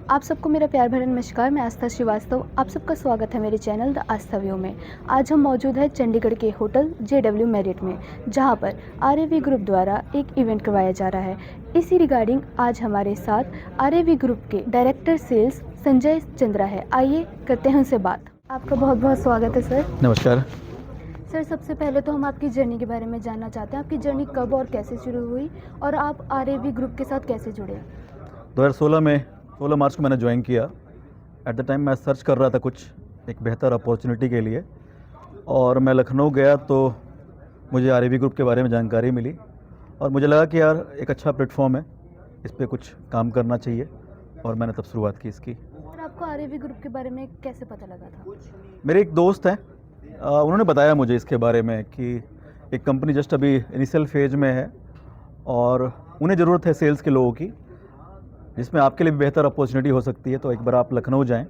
आप सबको मेरा प्यार भरा नमस्कार। मैं आस्था श्रीवास्तव। आप सबका स्वागत है मेरे चैनल द आस्था व्यू में। आज हम मौजूद हैं चंडीगढ़ के होटल JW मैरिट में, जहां पर RAV ग्रुप द्वारा एक इवेंट करवाया जा रहा है। इसी रिगार्डिंग आज हमारे साथ RAV ग्रुप के डायरेक्टर सेल्स संजय चंद्रा है। आइए करते हैं उनसे बात। आपका बहुत बहुत स्वागत है सर। नमस्कार। सर, सबसे पहले तो हम आपकी जर्नी के बारे में जानना चाहते हैं। आपकी जर्नी कब और कैसे शुरू हुई और आप RAV ग्रुप के साथ कैसे जुड़े? 2016 में 16 मार्च को मैंने ज्वाइन किया। एट द टाइम मैं सर्च कर रहा था कुछ एक बेहतर अपॉर्चुनिटी के लिए, और मैं लखनऊ गया तो मुझे RAV ग्रुप के बारे में जानकारी मिली और मुझे लगा कि यार एक अच्छा प्लेटफॉर्म है, इस पर कुछ काम करना चाहिए, और मैंने तब शुरुआत की इसकी। सर, आपको RAV ग्रुप के बारे में कैसे पता लगा था? मेरे एक दोस्त हैं, उन्होंने बताया मुझे इसके बारे में कि एक कंपनी जस्ट अभी इनिशियल फेज में है और उन्हें ज़रूरत है सेल्स के लोगों की, जिसमें आपके लिए भी बेहतर अपॉर्चुनिटी हो सकती है। तो एक बार आप लखनऊ जाएं।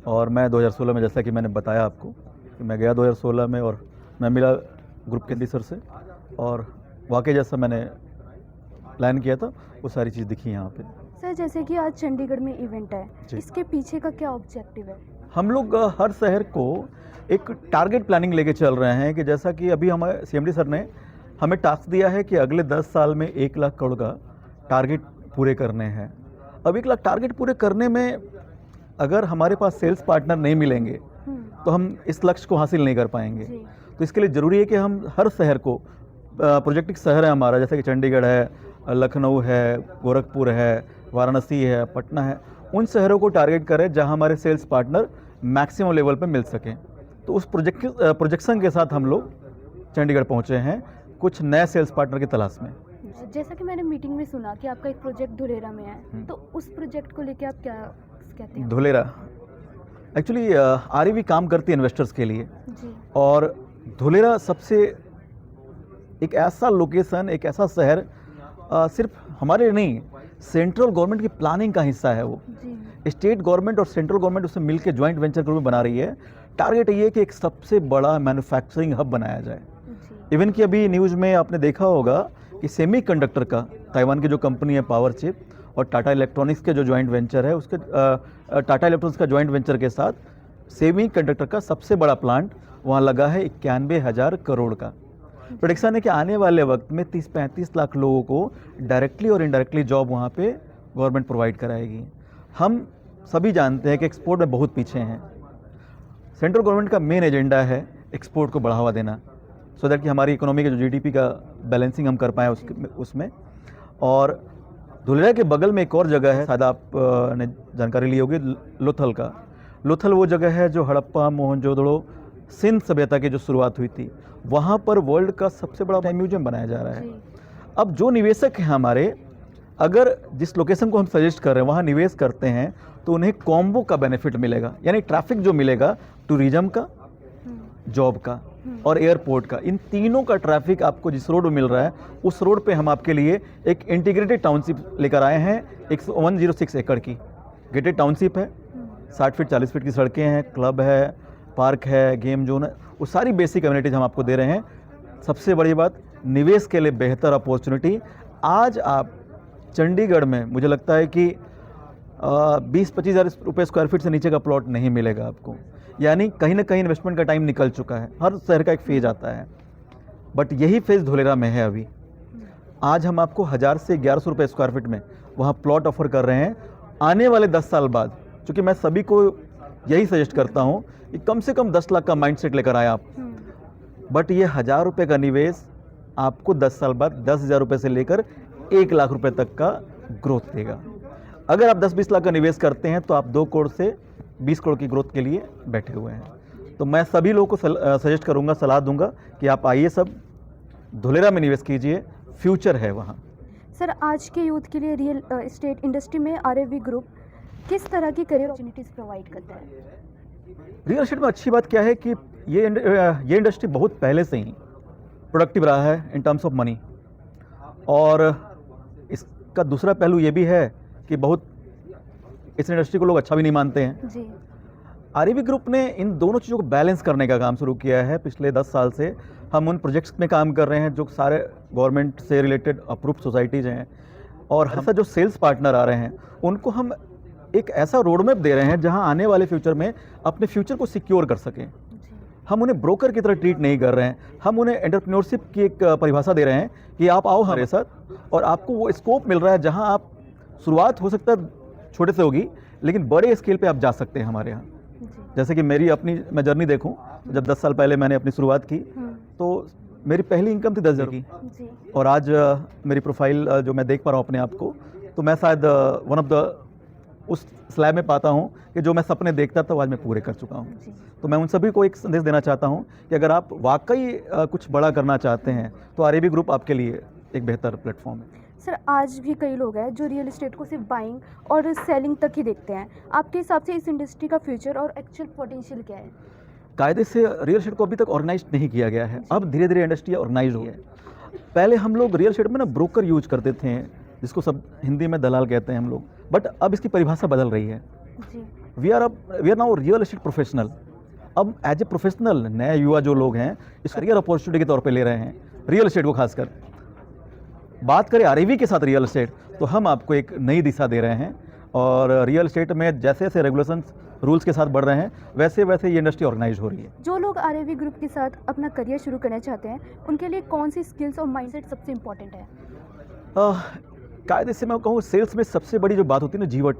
और मैं 2016 में, जैसा कि मैंने बताया आपको, कि मैं गया 2016 में और मैं मिला ग्रुप के सर से, और वाकई जैसा मैंने प्लान किया था वो सारी चीज़ दिखी यहाँ पे। सर, जैसे कि आज चंडीगढ़ में इवेंट है, इसके पीछे का क्या ऑब्जेक्टिव है? हम लोग हर शहर को एक टारगेट प्लानिंग लेके चल रहे हैं कि जैसा कि अभी हमारे CMD सर ने हमें टास्क दिया है कि अगले 10 साल में 1 लाख करोड़ का टारगेट पूरे करने हैं। अब 1 लाख टारगेट पूरे करने में अगर हमारे पास सेल्स पार्टनर नहीं मिलेंगे तो हम इस लक्ष्य को हासिल नहीं कर पाएंगे। तो इसके लिए ज़रूरी है कि हम हर शहर को, प्रोजेक्टिक शहर है हमारा, जैसे कि चंडीगढ़ है, लखनऊ है, गोरखपुर है, वाराणसी है, पटना है, उन शहरों को टारगेट करें जहां हमारे सेल्स पार्टनर मैक्सिमम लेवल पे मिल सकें। तो उस प्रोजेक्शन के साथ हम लोग चंडीगढ़ पहुंचे हैं कुछ नए सेल्स पार्टनर की तलाश में। जैसा कि मैंने मीटिंग में सुना कि आपका एक प्रोजेक्ट धुलेरा में है, तो उस प्रोजेक्ट को लेके आप क्या कहते हैं? धुलेरा एक्चुअली RAV काम करती है इन्वेस्टर्स के लिए जी। और धुलेरा सबसे एक ऐसा लोकेशन, एक ऐसा शहर सिर्फ हमारे लिए नहीं, सेंट्रल गवर्नमेंट की प्लानिंग का हिस्सा है वो। जी। स्टेट गवर्नमेंट और सेंट्रल गवर्नमेंट उससे मिलकर ज्वाइंट वेंचर ग्रुप बना रही है। टारगेट ये है कि एक सबसे बड़ा मैन्युफैक्चरिंग हब बनाया जाए। इवन कि अभी न्यूज़ में आपने देखा होगा कि सेमीकंडक्टर का ताइवान की जो कंपनी है पावर चिप और टाटा इलेक्ट्रॉनिक्स के जो ज्वाइंट वेंचर है, उसके टाटा इलेक्ट्रॉनिक्स का ज्वाइंट वेंचर के साथ सेमीकंडक्टर का सबसे बड़ा प्लांट वहाँ लगा है 91,000 करोड़ का। प्रेडिक्शन है कि आने वाले वक्त में 30-35 लाख लोगों को डायरेक्टली और इनडायरेक्टली जॉब वहाँ पे गवर्नमेंट प्रोवाइड कराएगी। हम सभी जानते हैं कि एक्सपोर्ट में बहुत पीछे हैं। सेंट्रल गवर्नमेंट का मेन एजेंडा है एक्सपोर्ट को बढ़ावा देना, सो दैट कि हमारी इकोनॉमी के जो GDP का बैलेंसिंग हम कर पाएँ उसमें। और धुलेरा के बगल में एक और जगह है, शायद आप ने जानकारी ली होगी, लोथल का। लोथल वो जगह है जो हड़प्पा, मोहनजोदड़ो, सिंध सभ्यता की जो शुरुआत हुई थी, वहाँ पर वर्ल्ड का सबसे बड़ा म्यूजियम बनाया जा रहा है। अब जो निवेशक हैं हमारे, अगर जिस लोकेशन को हम सजेस्ट कर रहे हैं वहाँ निवेश करते हैं तो उन्हें कॉम्बो का बेनिफिट मिलेगा, यानी ट्रैफिक जो मिलेगा टूरिज्म का, जॉब का और एयरपोर्ट का, इन तीनों का ट्रैफिक आपको जिस रोड में मिल रहा है उस रोड पे हम आपके लिए एक इंटीग्रेटेड टाउनशिप लेकर आए हैं। 106 एकड़ की गेटेड टाउनशिप है, 60 फीट 40 फीट की सड़कें हैं, क्लब है, पार्क है, गेम जोन है, वो सारी बेसिक कम्युनिटीज हम आपको दे रहे हैं। सबसे बड़ी बात, निवेश के लिए बेहतर अपॉर्चुनिटी। आज आप चंडीगढ़ में, मुझे लगता है कि 20-25 हज़ार रुपये स्क्वायर फीट से नीचे का प्लॉट नहीं मिलेगा आपको। यानी कहीं ना कहीं इन्वेस्टमेंट का टाइम निकल चुका है। हर शहर का एक फेज आता है, बट यही फेज धुलेरा में है अभी। आज हम आपको 1000 से 1100 रुपये स्क्वायर फीट में वहाँ प्लॉट ऑफर कर रहे हैं। आने वाले 10 साल बाद, चूँकि मैं सभी को यही सजेस्ट करता हूँ कि कम से कम 10 लाख का माइंडसेट लेकर आए आप, बट ये 1000 रुपये का निवेश आपको 10 साल बाद 10,000 रुपये से लेकर 1 लाख रुपये तक का ग्रोथ देगा। अगर आप 10-20 लाख का निवेश करते हैं तो आप 2 करोड़ से 20 करोड़ की ग्रोथ के लिए बैठे हुए हैं। तो मैं सभी लोगों को सजेस्ट करूंगा, सलाह दूंगा कि आप आइए, सब धुलेरा में निवेश कीजिए, फ्यूचर है वहाँ। सर, आज के यूथ के लिए रियल एस्टेट इंडस्ट्री में RAV ग्रुप किस तरह की करियर अपॉर्चुनिटीज़ प्रोवाइड करता है? रियल एस्टेट में अच्छी बात क्या है कि ये इंडस्ट्री बहुत पहले से ही प्रोडक्टिव रहा है इन टर्म्स ऑफ मनी, और इसका दूसरा पहलू ये भी है कि बहुत इस इंडस्ट्री को लोग अच्छा भी नहीं मानते हैं जी। RAV ग्रुप ने इन दोनों चीज़ों को बैलेंस करने का काम शुरू किया है। पिछले 10 साल से हम उन प्रोजेक्ट्स में काम कर रहे हैं जो सारे गवर्नमेंट से रिलेटेड अप्रूव्ड सोसाइटीज़ हैं, और हमारे साथ जो सेल्स पार्टनर आ रहे हैं उनको हम एक ऐसा रोड मैप दे रहे हैं जहां आने वाले फ्यूचर में अपने फ्यूचर को सिक्योर कर सकें। जी। हम उन्हें ब्रोकर की तरह ट्रीट नहीं कर रहे हैं, हम उन्हें एंटरप्रेन्योरशिप की एक परिभाषा दे रहे हैं कि आप आओ हमारे साथ और आपको वो स्कोप मिल रहा है जहां आप शुरुआत हो सकता है छोटे से होगी, लेकिन बड़े स्केल पे आप जा सकते हैं हमारे यहाँ। जी। जैसे कि मेरी अपनी मैं जर्नी देखूं, जब 10 साल पहले मैंने अपनी शुरुआत की तो मेरी पहली इनकम थी 10,000 की, जी। और आज मेरी प्रोफाइल जो मैं देख पा रहा हूँ अपने आप को, तो मैं शायद वन ऑफ द उस स्लैब में पाता हूँ कि जो मैं सपने देखता था वो आज मैं पूरे कर चुका हूँ। जी। तो मैं उन सभी को एक संदेश देना चाहता हूँ कि अगर आप वाकई कुछ बड़ा करना चाहते हैं तो आरएबी ग्रुप आपके लिए एक बेहतर प्लेटफॉर्म है। सर, आज भी कई लोग हैं जो रियल एस्टेट को सिर्फ बाइंग और सेलिंग तक ही देखते हैं। आपके हिसाब से इस इंडस्ट्री का फ्यूचर और एक्चुअल पोटेंशियल क्या है? कायदे से रियल एस्टेट को अभी तक ऑर्गेनाइज नहीं किया गया है, अब धीरे धीरे इंडस्ट्री ऑर्गेनाइज हो है। पहले हम लोग रियल एस्टेट में ना ब्रोकर यूज करते थे, जिसको सब हिंदी में दलाल कहते हैं हम लोग, बट अब इसकी परिभाषा बदल रही है। जी। We are now real estate professional. अब एज ए प्रोफेशनल नए युवा जो लोग हैं इस करियर अपॉर्चुनिटी के तौर पे ले रहे हैं रियल एस्टेट को। खासकर बात करें आरएवी के साथ रियल एस्टेट, तो हम आपको एक नई दिशा दे रहे हैं, और रियल एस्टेट में जैसे जैसे रेगुलेशंस रूल्स के साथ बढ़ रहे हैं वैसे वैसे ये इंडस्ट्री ऑर्गेनाइज हो रही है। जो लोग आरएवी ग्रुप के साथ अपना करियर शुरू करना चाहते हैं उनके लिए कौन सी स्किल्स और माइंडसेट सबसे इम्पोर्टेंट है? कायदे से मैं कहूँ सेल्स में सबसे बड़ी जो बात होती है ना, जीवट,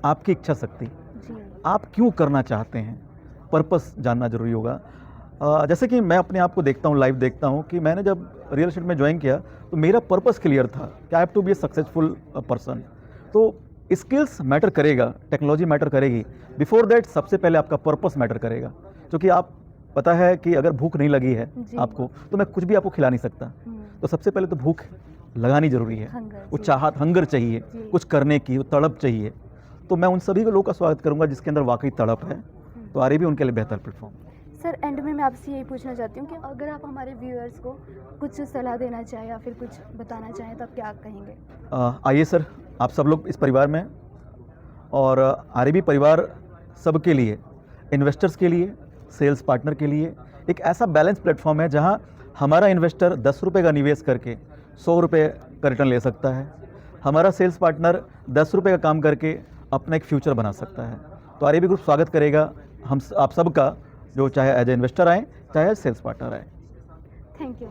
आपकी इच्छा शक्ति, जी। आप क्यों करना चाहते हैं, पर्पस जानना जरूरी होगा। जैसे कि मैं अपने आप को देखता हूँ, लाइव देखता हूँ कि मैंने जब रियल एस्टेट में ज्वाइन किया तो मेरा पर्पस क्लियर था कि I have to be a successful person. तो स्किल्स मैटर करेगा, टेक्नोलॉजी मैटर करेगी, बिफोर दैट सबसे पहले आपका पर्पस मैटर करेगा। क्योंकि आप पता है कि अगर भूख नहीं लगी है जी। आपको तो मैं कुछ भी आपको खिला नहीं सकता। तो सबसे पहले तो भूख लगानी जरूरी है, हंगर, वो जी। चाहत, हंगर चाहिए, जी। कुछ करने की, वो तड़प चाहिए। तो मैं उन सभी लोगों का स्वागत करूंगा जिसके अंदर वाकई तड़प है, तो आरएबी उनके लिए बेहतर प्लेटफॉर्म। सर, एंड में मैं आपसे यही पूछना चाहती हूँ कि अगर आप हमारे व्यूअर्स को कुछ सलाह देना चाहें या फिर कुछ बताना चाहें तो आप क्या कहेंगे? आइए सर, आप सब लोग इस परिवार में, और आरएबी परिवार सबके लिए, इन्वेस्टर्स के लिए, सेल्स पार्टनर के लिए एक ऐसा बैलेंस प्लेटफॉर्म है जहां हमारा इन्वेस्टर 10 रुपये का निवेश करके 100 रुपये का रिटर्न ले सकता है, हमारा सेल्स पार्टनर 10 रुपये का काम करके अपना एक फ्यूचर बना सकता है। तो आरएबी ग्रुप स्वागत करेगा हम आप सबका, जो चाहे एज ए इन्वेस्टर आए चाहे एज सेल्स पार्टनर आए। Thank you.